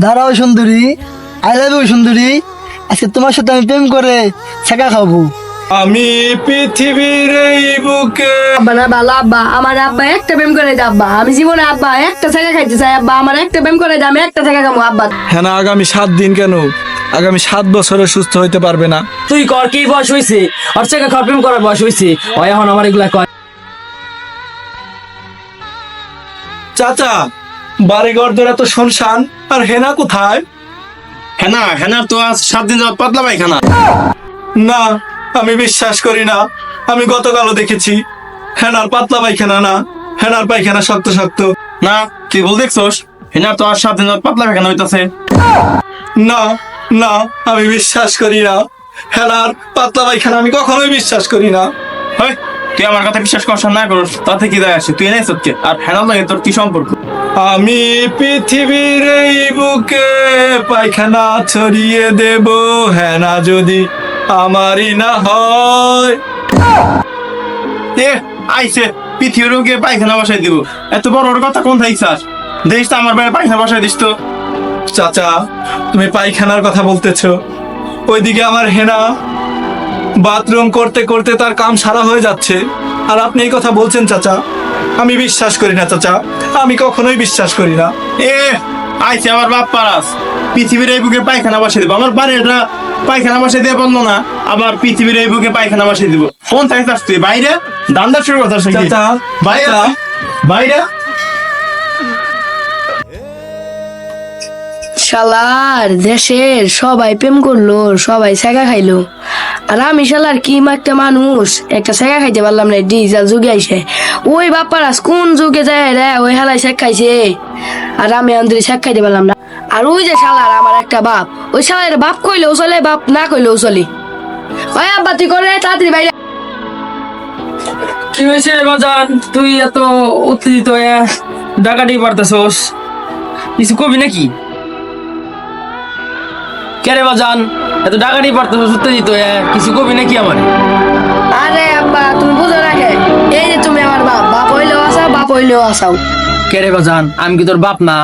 দাঁড়াও সুন্দরী, I love you সুন্দরী। আজকে তোমার সাথে আমি প্রেম করে ছেঁকা খাবো। আমি পৃথিবীর এই বুকে। আব্বা না ভালো আব্বা, আমার আব্বা একটা প্রেম করে দে আব্বা। আমি জীবনে আব্বা একটা ছেঁকা খাইতে চাই আব্বা, আমার একটা প্রেম করে দে, আমি একটা ছেঁকা খাবো আব্বা। হ্যাঁ না, আগামী 7 দিন কেন, আগামী 7 বছরে সুস্থ হইতে পারবে না। তুই কর, কি বয়স হয়েছে ওর থেকে খর প্রেম করার বয়স হয়েছে, ও এখন আমার এগুলা কয়। চাচা, বাড়ি ঘর ধরে এত শুনশান, আর হেনা কোথায়? হেনার তো আজ 7 দিন যাবত পাতলা পায়খানা। না, আমি বিশ্বাস করি না। আমি গতকালও দেখেছি হেনার পাতলা পায়খানা না, হেনার পায়খানা শক্ত শক্ত। না, তুই ভুল দেখছস। হেনার তো আজ 7 দিন যাবত পাতলা পায়খানা হইতাছে। না না, আমি বিশ্বাস করি না। হেনার পাতলা পায়খানা আমি কখনোই বিশ্বাস করি না। হয়, তুই আমার কথা বিশ্বাস করছ না করস, তাতে কি দায় আসে? তুই এনেছ হচ্ছে, আর হেনার লাগে তোর কি সম্পর্ক? আমি পৃথিবীর এই বুকে পায়খানা ছড়িয়ে দেব, হেনা যদি আমারই না হয়। এ আইছে পৃথিবীর বুকে পায়খানা বসাই দিব, এত বড় বড় কথা কোন থাইছাস? দেখিস তো আমার বাইরে পায়খানা বসাই দিস তো। চাচা, তুমি পায়খানার কথা বলতেছো, ওইদিকে আমার হেনা বাথরুম করতে করতে তার কাম সারা হয়ে যাচ্ছে, আর আপনি এই কথা বলছেন চাচা? আমি বিশ্বাস করি না চাচা, আমি কখনোই বিশ্বাস করি না। এ আইছে আমার বাপ পারাস, পৃথিবীর এই বুকে পায়খানা বসাই দিব। আমার বাড়িটা পায়খানা বসাই দিয়ে বললো না, আবার পৃথিবীর এই বুকে পায়খানা বসাই দিব। কোন থাইছাস তুই? বাইরে দান্দার শুরু কথা চাচা, বাইরে চাচা। বাইরে। শালার দেশের সবাই প্রেম করলো, সবাই ছেঁকা খাইলো, আর আমি শালার কি একটা মানুষ, একটা ছেঁকা খাইতে পারলাম না। ডিজিটাল যুগে আইসে ওই বাপ্পারাস কোন যুগে যায় রে, ওই হালাই শেখ খাইছে, আর আমি আন্দরি শেখ খাইতে পারলাম না। আর ওই যে শালার আমার একটা বাপ, ওই শালার বাপ কইলেও চলে, বাপ না কইলেও চলে। ওই আব্বা তুই করে তাড়াতাড়ি বাইরে। কি হয়েছে বাজান, তুই এত উত্তেজিত হয়ে ডাকাডি পারতেছস? কিছু কবি নাকি? কে রে বাজান, এত ডাকাডি পারতেছস উত্তেজিত হয়ে, কিছু কবি নাকি আমার? আরে আব্বা তুমি বুঝো রাখে, এই যে তুমি আমার বাপ, বাপ হইলেও আসাও, বাপ হইলেও আসাও। কে রে বাজান, আমি কি তোর বাপ না?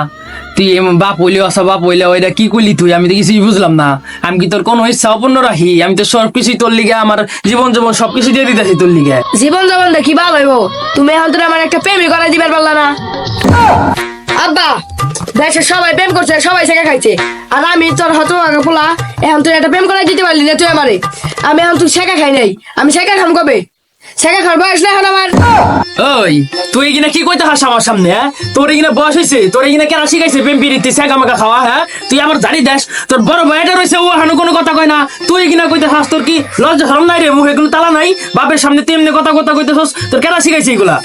তুই এমন বাপ হইলেও আসা, বাপ হইলেও এটা কি করলি তুই? আমি তো কিছুই বুঝলাম না। আমি কি তোর কোনো ইচ্ছা অপূর্ণ রাখি? আমি তো সবকিছুই তোর লিগে, আমার জীবন জীবন সবকিছু দিয়ে দিতেছি তোর লিগে। জীবন যাপন দেখি ভালো হইব, তুমি এখন তোর আমার একটা প্রেমই করাই দিবার পারলা না। আব্বা দেশের সবাই প্রেম করছে, সবাই শেখা খাইছে, আর আমি তোর হত পোলা, এখন তুই একটা প্রেম করাই দিতে পারলি না তুই আমারে। আমি এখন তুই শেখা খাই নাই, আমি শেখা খাম কবে? শেখা খাওয়ার বয়স না এখন আমার। ওই তুই কিনা কি কইতে হাস আমার সামনে? হ্যাঁ, তোর কিনা বয়স হয়েছে, তোর কিনা কেন শিখাইছে প্রেম পিরিতি শেখা মাখা খাওয়া? হ্যাঁ, তুই আমার দাড়ি দেশ, তোর বড় ভাইটা রয়েছে, ও হানো কোনো কথা কয় না, তুই কিনা কইতে হাস? তোর কি লজ্জা শরম নাই রে? মুখে কোনো তালা নাই? বাপের সামনে তেমনি কথা কথা কইতেছস, তোর কেন শিখাইছে এগুলা?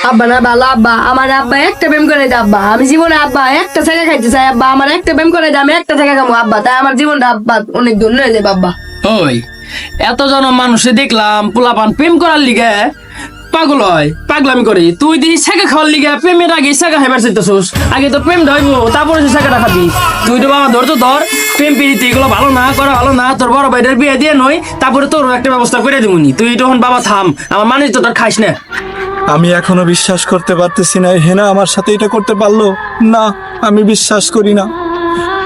আব্বা না ভালো আব্বা, আমার আব্বা একটা প্রেম করে দে আব্বা। আমি জীবনে আব্বা একটা শেখা খাইতে চাই আব্বা, আমার একটা প্রেম করে দে, আমি একটা শেখা খাবো আব্বা, তাই আমার জীবনটা আব্বা অনেক দূর হয়ে যাবে আব্বা। ওই এতজন মানুষে দেখলাম পোলাপান প্রেম করার লিগে পাগল হয়, পাগলামি করে। তুই দিই শেখা খাওয়ার লিগে প্রেমের আগে শেখা খাইবার চাইতেছস? আগে তো প্রেম ধরবো, তারপরে শেখাটা খাবি। তুই তো বাবা ধরতো ধর, প্রেম পিড়িতে এগুলো ভালো না, করা ভালো না। তোর বড় ভাইটার বিয়ে দিয়ে নই, তারপরে তোর একটা ব্যবস্থা করে দিবনি। তুই তখন বাবা থাম, আমার মানুষ তো তোর খাইস না। আমি এখনো বিশ্বাস করতে পারতেছি না হেনা আমার সাথে এটা করতে পারলো। না, আমি বিশ্বাস করি না।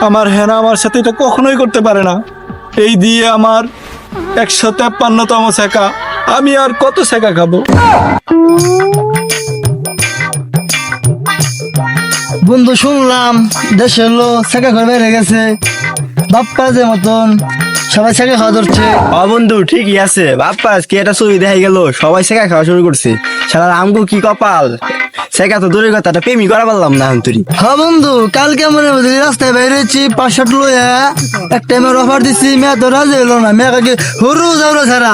আমার হেনা আমার সাথে এটা কখনোই করতে পারে না। এই দিয়ে আমার 153তম শেখা, আমি আর কত শেখা খাবো? বন্ধু শুনলাম দেশের লোক ছেঁকা করে বেড়ে গেছে, বাপ্পা যে মতন সবাই ছেঁকা খাওয়া ধরছে। বন্ধু ঠিকই আছে, বাপ্পা আজকে একটা ছবি দেখা গেল, সবাই শেখা খাওয়া শুরু করছে। সারা আমগো কি কপাল, শেখা তো দূরের কথা, একটা প্রেমই করা পারলাম না অন্তরি। হ্যাঁ বন্ধু, কালকে মনে বুঝলি রাস্তায় বেরিয়েছি, 500 লইয়া একটা মেয়ের অফার দিচ্ছি, মেয়ে তো রাজি হলো না, মেয়ে কাকে হরু যাওয়া ছাড়া।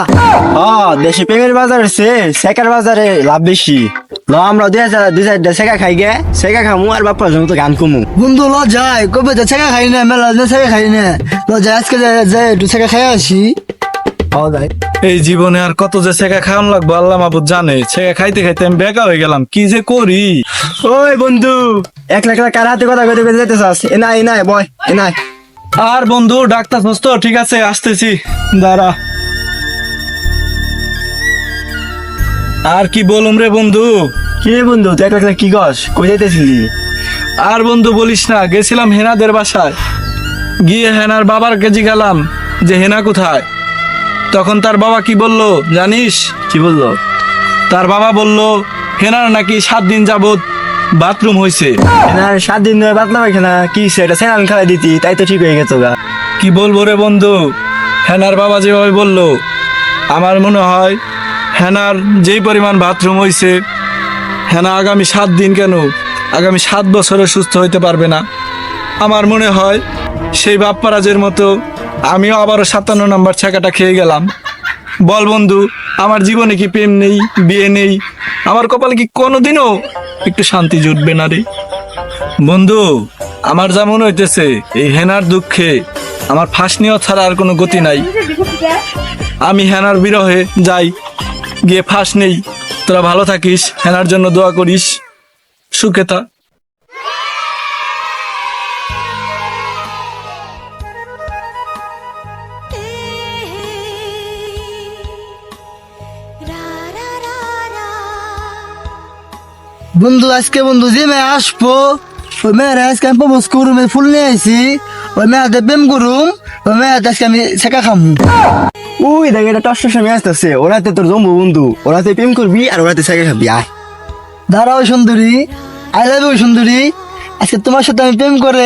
দেশে প্রেমের বাজার হচ্ছে, শেখার বাজারে লাভ বেশি। ল আমরা দুই চারটা শেখা খাই গে, শেখা খামু আর বাপ্পার জন্য তো গান কমু। বন্ধু ল যাই, কবে তো ছেঁকা খাই না, মেলা ছেঁকা খাই না, ল যাই আজকে যাই একটু ছেঁকা খাই আসি। এই জীবনে আর কত যে ছেঁকা খাওয়ান লাগবো আল্লাহ মাহবুব জানে। ছেঁকা খাইতে খাইতে আমি বেকা হয়ে গেলাম, কি যে করি। ওই বন্ধু, একলা একলা কার হাতে কথা কইতে কইতে যেতে চাস? এনাই বয় এনাই। আর বন্ধু ডাক্তার তো ঠিক আছে, আসতেছি, দাঁড়া। আর কি বলুম রে বন্ধু? কি রে বন্ধু, তুই একলা একলা কি কস? কই যাইতেছিলি? আর বন্ধু বলিস না, গেছিলাম হেনাদের বাসায়, গিয়ে হেনার বাবার কাছে গেলাম যে হেনা কোথায়। তখন তার বাবা কি বলল জানিস? কি বললো? তার বাবা বলল হেনার নাকি 7 দিন যাবত বাথরুম হয়েছে। না 7 দিন ধরে পাতলা পায়খানা, কি সেটা স্যালাইন খাওয়াই দিতি, তাই তো ঠিক হয়ে গেছে গা। কি বলবো রে বন্ধু, হেনার বাবা যেভাবে বলল, আমার মনে হয় হেনার যেই পরিমাণ বাথরুম হয়েছে, হেনা আগামী 7 দিন কেন, আগামী 7 বছরে সুস্থ হইতে পারবে না। আমার মনে হয় সেই বাপ্পারাজের মতো আমিও আবারও 57 নম্বর ছাকাটা খেয়ে গেলাম। বল বন্ধু, আমার জীবনে কি প্রেম নেই, বিয়ে নেই, আমার কপালে কি কোনোদিনও একটু শান্তি জুটবে না রে? বন্ধু, আমার যা মনে হইতেছে এই হেনার দুঃখে আমার ফাঁস নেওয়া ছাড়া আর কোনো গতি নাই। আমি হেনার বিরহে যাই, গিয়ে ফাঁস নেই। তোরা ভালো থাকিস, হেনার জন্য দোয়া করিস, সুখে থাক। বন্ধু আজকে বন্ধু যে মেয়ে আসবো, ওই মেয়ের আজকে আমি প্রপোজ করুম, ফুল নিয়ে আইছি, ওই মেয়েতে প্রেম করুম, ওই মেয়েতে আজকে আমি শেখা খামু। ওই দেখ এটা টস টসে আসতেছে, ওরাতে তোর জম্বু বন্ধু, ওরাতে প্রেম করবি আর ওরাতে সাইকেল খাবি। আয় দাঁড়াও সুন্দরী, আই লাভ ইউ সুন্দরী, আজকে তোমার সাথে আমি প্রেম করে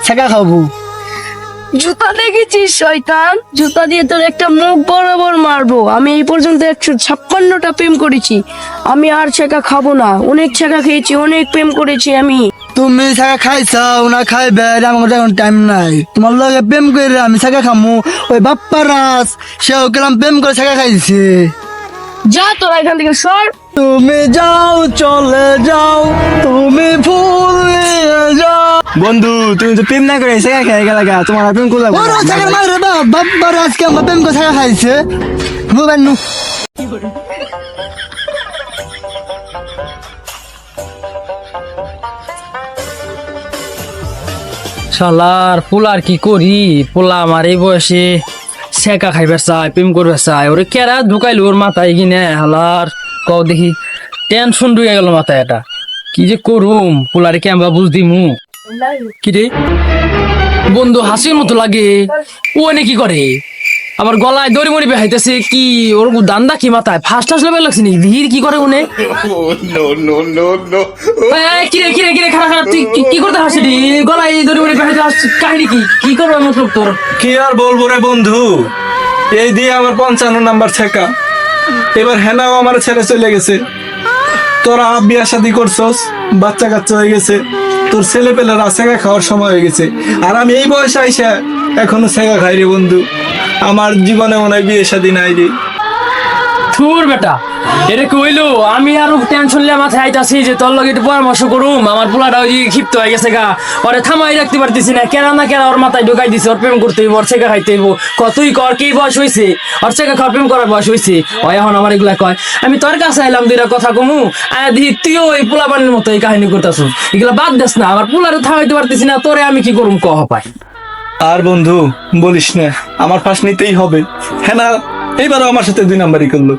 শেখা খাবো। জুতা দেখেছিস শয়তান? জুতা দিয়ে তোর একটা মুখ বরাবর মারবো। আমি এই পর্যন্ত 156টা প্রেম করেছি, আমি আর ছেঁকা খাবো না। অনেক ছেঁকা খেয়েছি, অনেক প্রেম করেছি আমি। তুমি শেখা খাইছাও না খাইবে, আমার এখন টাইম নাই। তোমার লগে প্রেম করে আমি শেখা খামু। ওই বাপ্পারাজ সেও গেলাম প্রেম করে শেখা খাইছে। যা তোরা এখান থেকে সর। তুমি যাও চলে যাও, তুমি ফুল নিয়ে যাও। বন্ধু, তুমি তো প্রেম না করে সাইকেল খেয়ে গেলা গা, তোমার আর প্রেম করলাম ওর শেখা মারে বা বাপ্পারাজ কে আমার প্রেম করে শেখা খাইছে। বুবানু শালার পোলার কি করি, পোলা আমার এই বয়সে সেকা খাইবে চায়, প্রেম করবে চায়, ওরে কেরা ঢুকাইলো ওর মাথায় কিনে। হালার কও দেখি, টেনশন ঢুকে গেল মাথায়। এটা কি যে করুম, পোলারে কেমবা বুঝ দিমু। কি রে বন্ধু, হাসির মতো লাগে। ও এনে কি করে? আবার গলায় দড়ি মড়ি বেহাইতেছে কি? ওর দান্দা কি মাথায় ফার্স্ট আসলে বের লাগছে নি? ভিড় কি করে উনি? কিরে কিরে কিরে, খারাপ খারাপ, তুই কি করতে হাসিলি? গলায় দড়ি মড়ি বেহাইতে আসছিস, কাহিনী কি? কি করবে মতলব তোর? কি আর বলবো রে বন্ধু, এই দিয়ে আমার 55 নাম্বার ছেকা। এবার হেনাও আমার ছেড়ে চলে গেছে। তোরা বিয়া শাদি করছস, বাচ্চা কাচ্চা হয়ে গেছে, তোর ছেলে পেলেরা সেগা খাওয়ার সময় হয়ে গেছে, আর আমি এই বয়সে আইসা এখনো সেগা খাই রে বন্ধু। আমার জীবনে মনে হয় বিয়ে শাদি নাই রে। থুর বেটা, এটা কি হইলো? আমি আরো টেনশন লিয়া মাথায় আইতাছি যে তোর লগে একটু পরামর্শ করুম। আমার পোলাটা ওই ক্ষিপ্ত হয়ে গেছে গা, ওরে থামাই রাখতে পারতেছি না। কেনা না কেনা ওর মাথায় ঢুকাই দিছে, ওর প্রেম করতে হইব, ওর ছেকা খাইতে হইব। কতই কর, কি বয়স হয়েছে ওর ছেকা খাওয়ার, প্রেম করার বয়স হয়েছে। ও এখন আমার এগুলা কয়, আমি তোর কাছে আইলাম দুইটা কথা কমু, আয় দিহি তুইও ওই পোলা পানির মতো এই কাহিনী করতেছ। এগুলা বাদ দেস না, আমার পোলারে থামাইতে পারতেছি না, তোরে আমি কি করুম কহ পাই। আর বন্ধু বলিস না, আমার ফাঁস নিতেই হবে। হেনা এইবারও আমার সাথে 2 নাম্বারই করলো।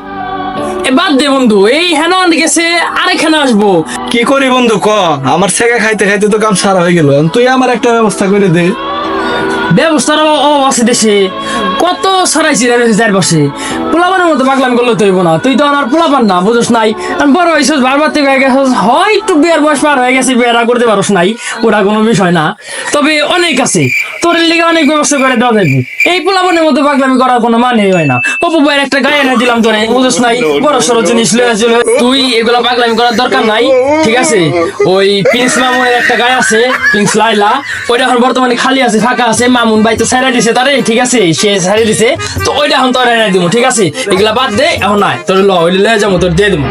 এ বাদ দে বন্ধু, এই হেনা গেছে, আরেক হেনা আসবো। কি করি বন্ধু ক, আমার ছেকা খাইতে খাইতে তো কাম সারা হয়ে গেল। তুই আমার একটা ব্যবস্থা করে দে। ব্যবস্থার অভাব আছে দেশে, কত সরাইছি রে চারপাশে। পোলাপানের মতো পাগলাম করলে তো হইব না। তুই তো আমার পোলাপান না, বুঝোস নাই। আমি বড় হয়েছিস, বারবার থেকে হয়ে গেছিস, হয়তো বিয়ের বয়স পার হয়ে গেছে, বিয়েরা করতে পারোস নাই, ওটা কোনো বিষয় না। তবে অনেক আছে, তোর লিগে অনেক ব্যবস্থা করে দেওয়া যাবে। এই পোলাপানের মতো পাগলামি করার কোনো মানে হয় না। অপু ভাইয়ের একটা গায়ে এনে দিলাম তোরে, বুঝোস নাই, বড় সড়ো জিনিস লয়ে আসছিল। তুই এগুলা পাগলামি করার দরকার নাই, ঠিক আছে? ওই প্রিন্স মামুনের একটা গায়ে আছে, প্রিন্স লাইলা, ওইটা এখন বর্তমানে খালি আছে, ফাঁকা আছে। মামুন ভাই তো ছাইড়া দিছে তারে, ঠিক আছে? সে ছাইড়া দিছে, তো ওইটা এখন তোর এনে দিব, ঠিক আছে? এগুলা বাদ দে, এখন নাই তোর লয়ে যাবো, তোর দিয়ে দেবো।